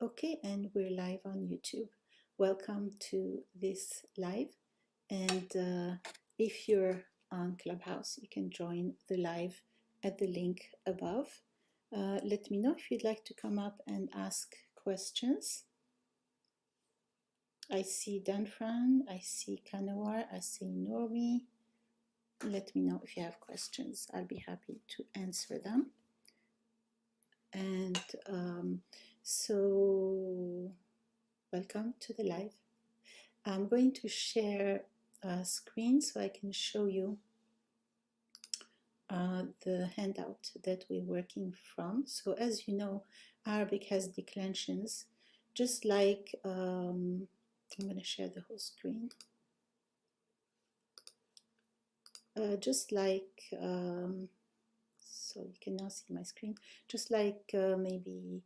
Okay, and we're live on YouTube. Welcome to this live. And if you're on Clubhouse, you can join the live at the link above. Let me know if you'd like to come up and ask questions. I see Danfran, I see Kanawar, I see Normi. Let me know if you have questions. I'll be happy to answer them. And so welcome to the live. I'm going to share a screen so I can show you the handout that we're working from. So as you know, Arabic has declensions, just like, I'm going to share the whole screen. Just like, so you can now see my screen, just like maybe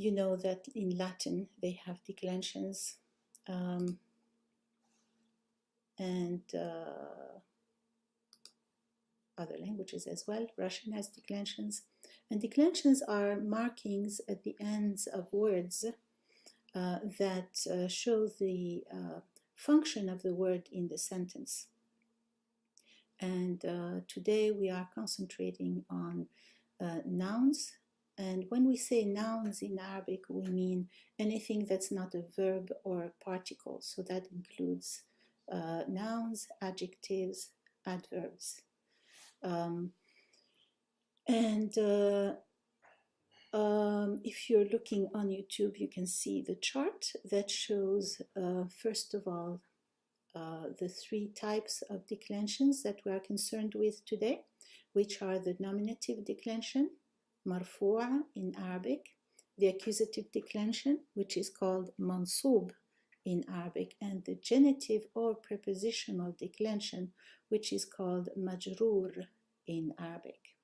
you know that in Latin they have declensions, and other languages as well. Russian has declensions, and declensions are markings at the ends of words that show the function of the word in the sentence. And today we are concentrating on nouns. And when we say nouns in Arabic, we mean anything that's not a verb or a particle. So that includes nouns, adjectives, adverbs. If you're looking on YouTube, you can see the chart that shows, first of all, the three types of declensions that we are concerned with today, which are the nominative declension, marfu'a in Arabic, the accusative declension, which is called mansub in Arabic, and the genitive or prepositional declension, which is called majrur in Arabic.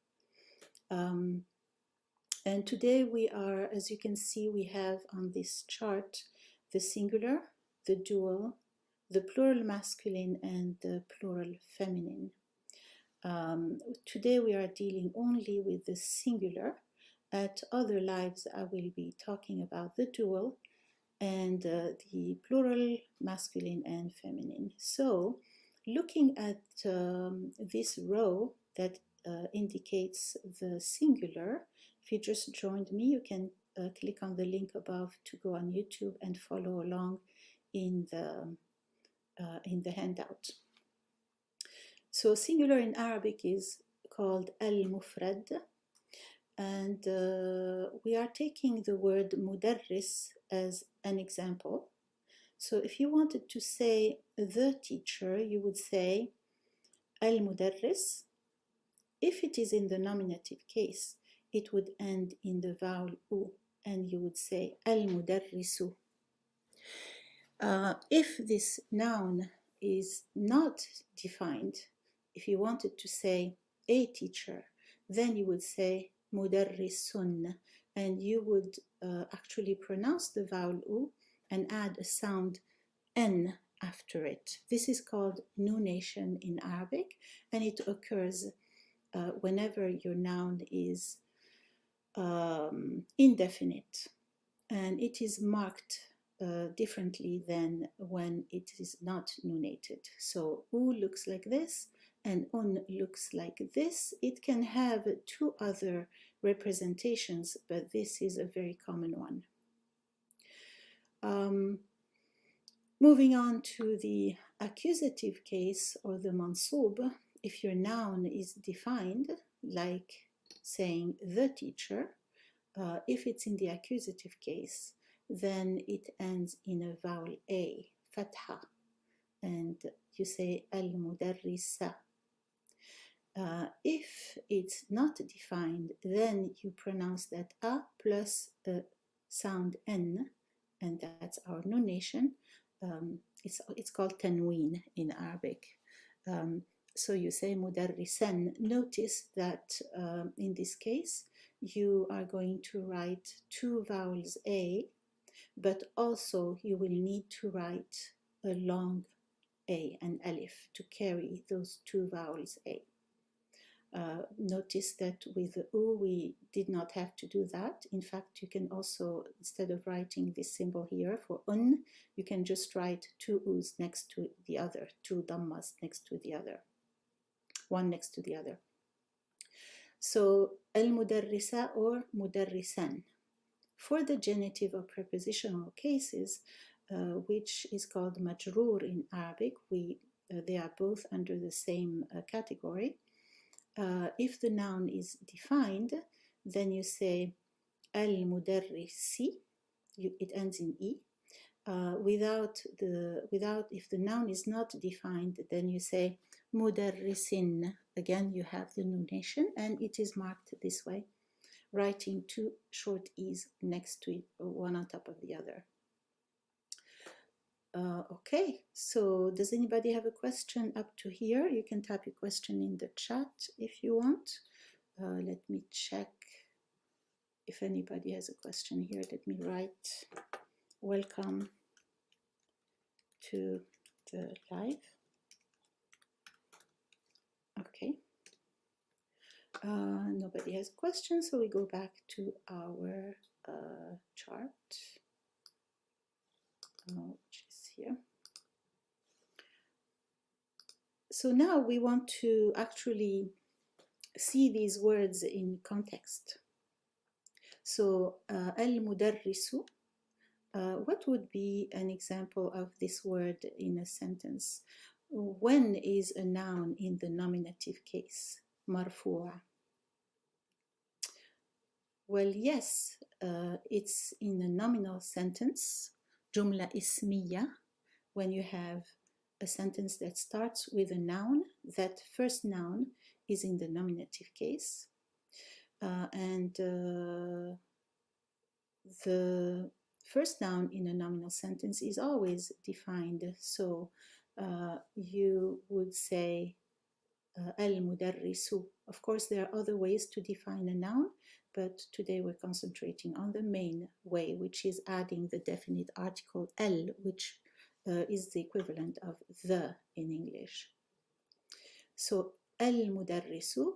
And today we are, as you can see, we have on this chart the singular, the dual, the plural masculine, and the plural feminine. Today we are dealing only with the singular. At other lives I will be talking about the dual and the plural masculine and feminine. So looking at this row that indicates the singular, if you just joined me, you can click on the link above to go on YouTube and follow along in the handout. So singular in Arabic is called al-mufrad, and we are taking the word mudarris as an example. So if you wanted to say the teacher, you would say al-mudarris. If it is in the nominative case, it would end in the vowel u, and you would say al-mudarrisu. If this noun is not defined, if you wanted to say a teacher, then you would say mudarrisun, and you would actually pronounce the vowel u and add a sound n after it. This is called nunation in Arabic, and it occurs whenever your noun is indefinite, and it is marked differently than when it is not nunated. So u looks like this and un looks like this. It can have two other representations, but this is a very common one. Moving on to the accusative case, or the mansub, if your noun is defined, like saying the teacher, if it's in the accusative case, then it ends in a vowel a, fatha, and you say al-mudarrisa. If it's not defined, then you pronounce that a plus a sound n, and that's our nunation. It's called tanween in Arabic. So you say mudarrisan. Notice that in this case, you are going to write two vowels a, but also you will need to write a long a, an alif, to carry those two vowels a. Notice that with the U, we did not have to do that. In fact, you can also, instead of writing this symbol here for un, you can just write two U's next to the other, two Dhammas next to the other, one next to the other. So, al-mudarrisa or mudarrisan. For the genitive or prepositional cases, which is called majroor in Arabic, they are both under the same category. If the noun is defined, then you say al-mudarrisi, it ends in E. If the noun is not defined, then you say mudarrisin. Again, you have the nunation, and it is marked this way, writing two short E's next to it, one on top of the other. Okay, so does anybody have a question up to here? You can type your question in the chat if you want. Let me check if anybody has a question here. Let me write welcome to the live. Okay. Nobody has questions, so we go back to our chart, which is here. So now we want to actually see these words in context. So al-mudarrisu, what would be an example of this word in a sentence? When is a noun in the nominative case? Marfu'a. Well, yes, it's in a nominal sentence, jumla ismiya, when you have a sentence that starts with a noun. That first noun is in the nominative case. The first noun in a nominal sentence is always defined. So you would say al-mudarrisu. Of course, there are other ways to define a noun, but today we're concentrating on the main way, which is adding the definite article al, which is the equivalent of the in English. So al-mudarrisu,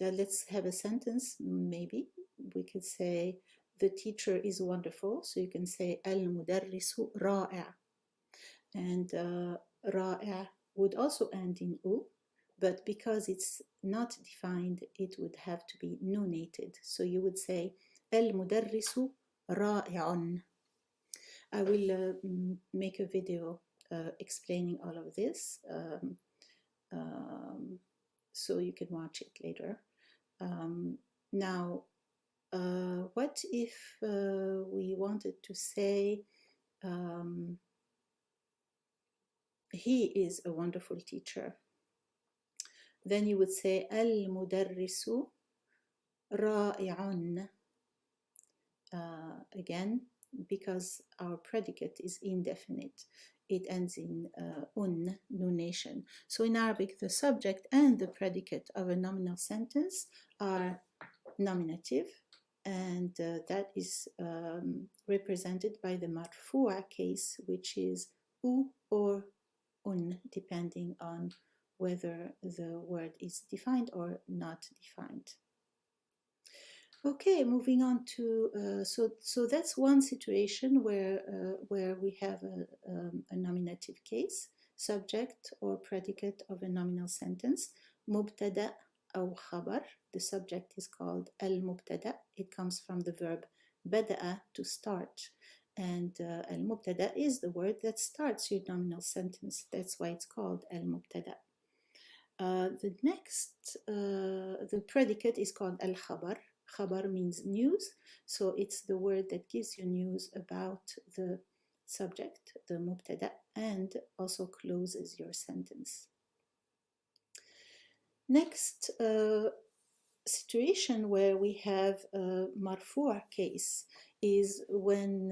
let's have a sentence. Maybe we could say the teacher is wonderful, so you can say al-mudarrisu ra'a, and ra'a would also end in u, but because it's not defined, it would have to be nunated. So you would say al-mudarrisu ra'i'un. I will make a video explaining all of this, so you can watch it later. Now, what if we wanted to say he is a wonderful teacher? Then you would say al-mudarrisu ra'i'un. Again, because our predicate is indefinite, it ends in un, nunation. So in Arabic, the subject and the predicate of a nominal sentence are nominative, and that is represented by the marfu'a case, which is u or un, depending on whether the word is defined or not defined. Okay, moving on to so that's one situation where we have a nominative case, subject or predicate of a nominal sentence, mubtada أو khabar. The subject is called al-mubtada. It comes from the verb bada'a, to start, and al-mubtada is the word that starts your nominal sentence. That's why it's called al-mubtada. The predicate is called al-khabar. Khabar means news, so it's the word that gives you news about the subject, the mubtada, and also closes your sentence. Next situation where we have a marfu'a case is when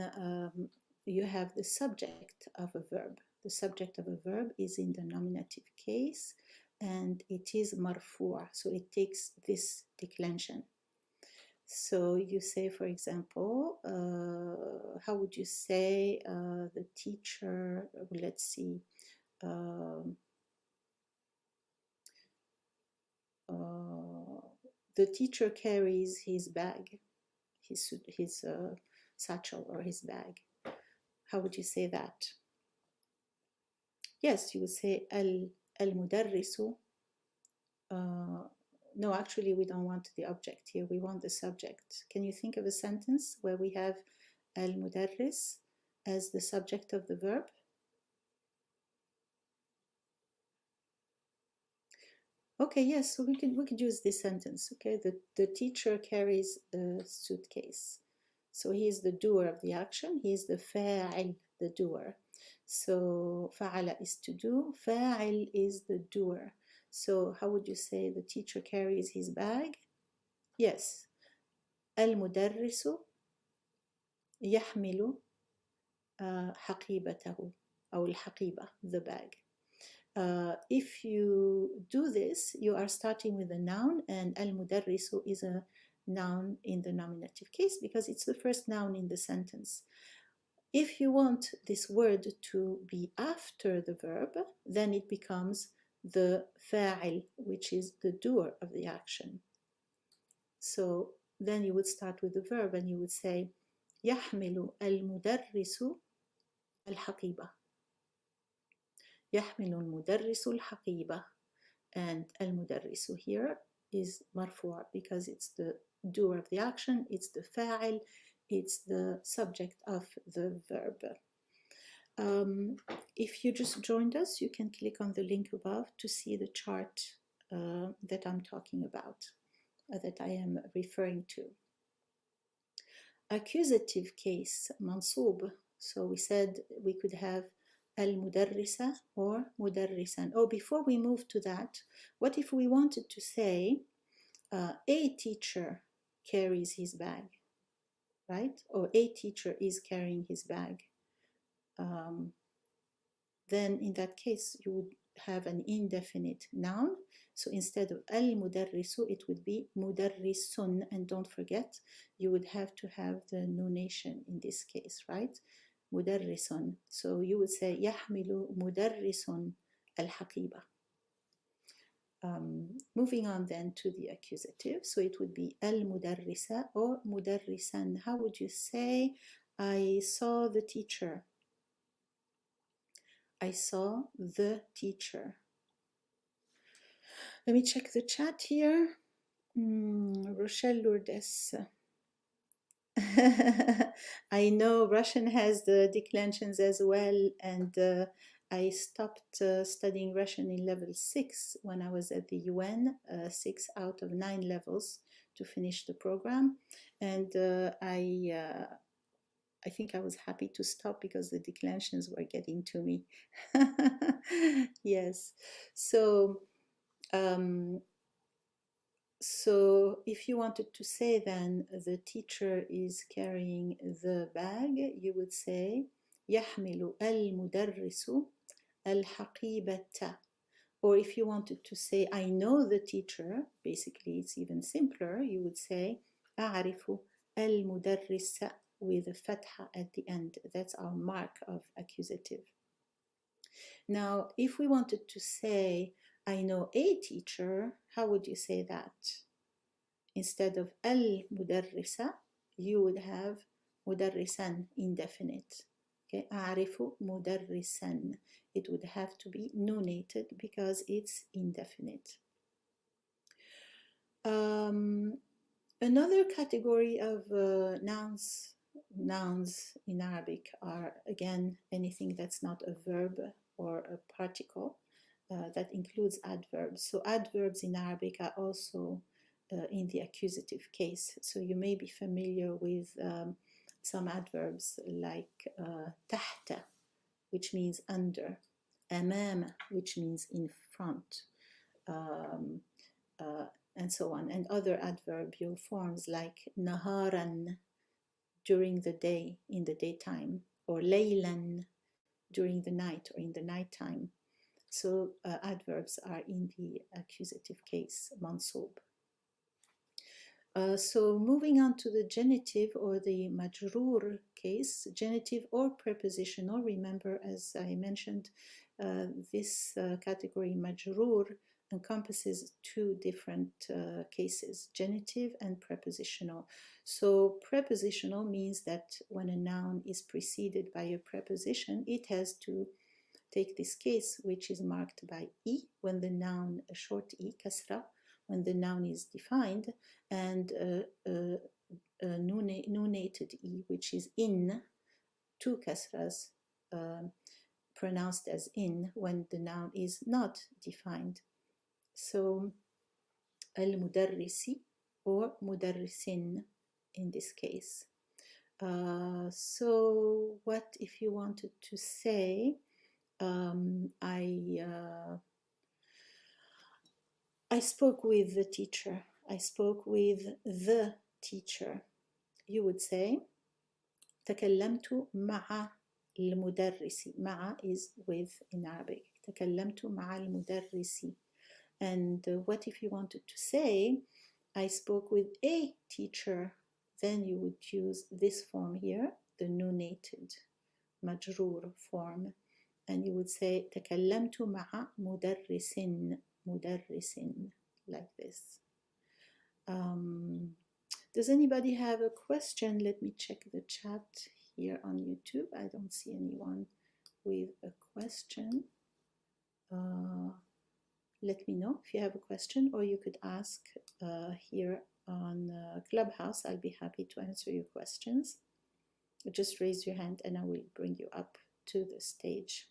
you have the subject of a verb. The subject of a verb is in the nominative case, and it is marfu'a, so it takes this declension. So you say, for example, how would you say the teacher, let's see, the teacher carries his bag, his satchel or his bag. How would you say that? Yes, you would say المدرس. No, actually, we don't want the object here. We want the subject. Can you think of a sentence where we have المدرس as the subject of the verb? Okay, yes, so we could use this sentence. Okay, the teacher carries a suitcase. So he is the doer of the action. He is the فاعل, the doer. So فعل is to do, فاعل is the doer. So how would you say the teacher carries his bag? Yes, المدرس يحمل حقيبته أو الحقيبة, the bag. If you do this, you are starting with a noun, and al-mudarrisu is a noun in the nominative case because it's the first noun in the sentence. If you want this word to be after the verb, then it becomes the fa'il, which is the doer of the action. So then you would start with the verb and you would say يحمل المدرس الحقيبة. يحمل المدرس الحقيبة. And المدرس here is مرفوع because it's the doer of the action, it's the فاعل, it's the subject of the verb. If you just joined us, you can click on the link above to see the chart that I'm talking about, that I am referring to. Accusative case, mansoob. So we said we could have al-mudarrisa or mudarrisan. Oh, before we move to that, what if we wanted to say a teacher carries his bag, right? Or a teacher is carrying his bag. Then in that case, you would have an indefinite noun. So instead of al-mudarrisu, it would be mudarrisun. And don't forget, you would have to have the nunation in this case, right? Mudarrisun. So you would say يحمل مدرس الحقيبة. Moving on then to the accusative. So it would be al-mudarrisa or mudarrisan. How would you say, I saw the teacher? I saw the teacher. Let me check the chat here. Rochelle Lourdes. I know Russian has the declensions as well, and I stopped studying Russian in level 6 when I was at the UN, 6 out of 9 levels to finish the program, and I think I was happy to stop because the declensions were getting to me. Yes, so so if you wanted to say then the teacher is carrying the bag, you would say يحمل المدرس الحقيبة. Or if you wanted to say I know the teacher, basically it's even simpler, you would say أعرف المدرس with a fatha at the end. That's our mark of accusative. Now, if we wanted to say I know a teacher, how would you say that? Instead of al-mudarrisa, you would have mudarrisan, indefinite. Okay, أعرف مدرسا. It would have to be nunated because it's indefinite. Another category of nouns in Arabic are, again, anything that's not a verb or a particle. That includes adverbs. So adverbs in Arabic are also in the accusative case. So you may be familiar with some adverbs like تحت, which means under, أمام, which means in front, and so on, and other adverbial forms like naharan, during the day, in the daytime, or laylan, during the night or in the nighttime. So adverbs are in the accusative case, mansoob. So moving on to the genitive or the majroor case, genitive or prepositional. Remember, as I mentioned, this category majroor, encompasses two different cases, genitive and prepositional. So prepositional means that when a noun is preceded by a preposition, it has to take this case, which is marked by E, when the noun, a short E, kasra, when the noun is defined, and a nunated E, which is in, two kasras, pronounced as in when the noun is not defined. So al-mudarrisi or mudarrisin in this case. So what if you wanted to say, I spoke with the teacher. I spoke with the teacher. You would say تكلمت مع المدرس. مع is with in Arabic. تكلمت مع المدرس. And what if you wanted to say I spoke with a teacher? Then you would use this form here, the nunated مجرور form. And you would say تكلمت مع مدرس. مدرس, like this. Does anybody have a question? Let me check the chat here on YouTube. I don't see anyone with a question. Let me know if you have a question, or you could ask here on Clubhouse. I'll be happy to answer your questions. Just raise your hand and I will bring you up to the stage.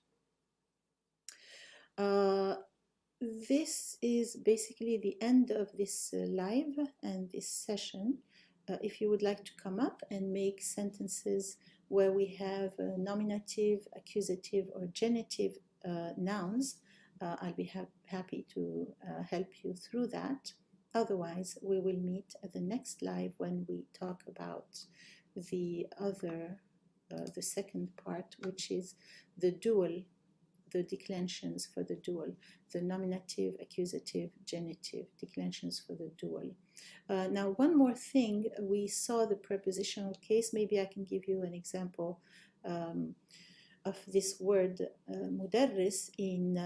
This is basically the end of this live and this session. If you would like to come up and make sentences where we have nominative, accusative, or genitive nouns, I'll be happy to help you through that. Otherwise, we will meet at the next live when we talk about the second part, which is the dual, the declensions for the dual, the nominative, accusative, genitive, declensions for the dual. Now, one more thing, we saw the prepositional case. Maybe I can give you an example of this word mudarris in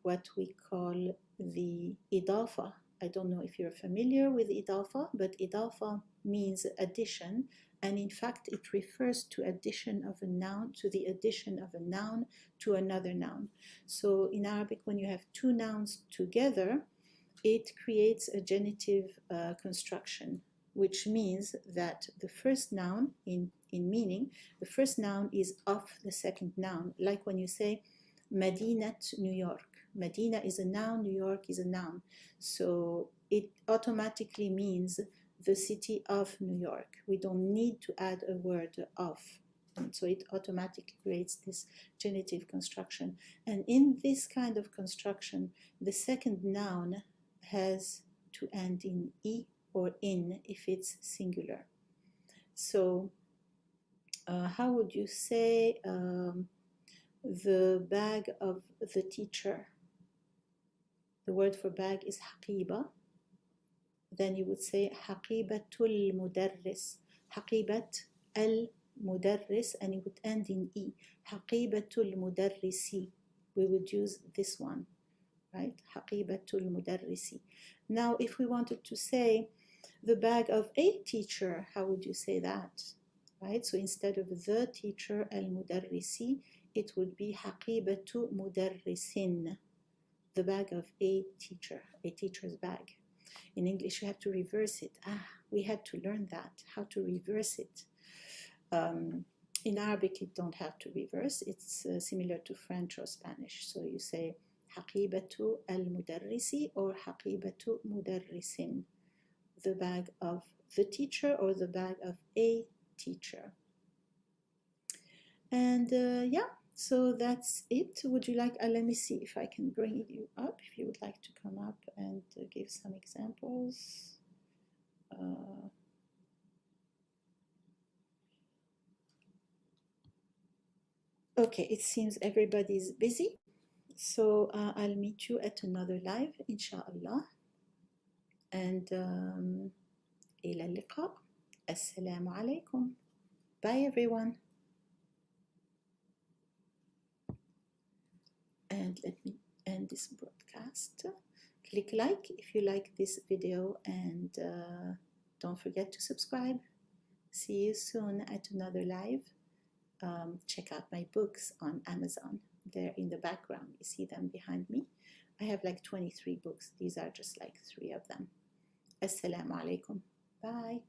what we call the idafa. I don't know if you're familiar with idafa, but idafa means addition, and in fact it refers to addition of a noun, to the addition of a noun to another noun. So in Arabic, when you have two nouns together, it creates a genitive construction, which means that the first noun in meaning, the first noun is of the second noun. Like when you say Madinat, New York. Medina is a noun, New York is a noun. So it automatically means the city of New York. We don't need to add a word of. And so it automatically creates this genitive construction. And in this kind of construction, the second noun has to end in E or in if it's singular. So how would you say the bag of the teacher? The word for bag is haqiba. Then you would say haqibatul mudarris. Haqibat al-mudarris, and it would end in E. Haqibatul mudarrisi. We would use this one, right? Haqibatul mudarrisi. Now, if we wanted to say the bag of a teacher, how would you say that? Right? So instead of the teacher, al-mudarrisi, it would be haqibatu mudarrisin, the bag of a teacher, a teacher's bag. In English, you have to reverse it. We had to learn that, how to reverse it. In Arabic, you don't have to reverse. It's similar to French or Spanish. So you say haqibatu al-mudarrisi or haqibatu mudarrisin, the bag of the teacher or the bag of a teacher. And yeah, so that's it. Would you like, let me see if I can bring you up, if you would like to come up and give some examples. Okay, it seems everybody's busy. So I'll meet you at another live, inshallah. And إلى اللقاء. Assalamu alaikum. Bye everyone. And let me end this broadcast. Click like if you like this video, and don't forget to subscribe. See you soon at another live. Check out my books on Amazon. They're in the background. You see them behind me. I have like 23 books. These are just like 3 of them. Assalamu alaikum. Bye.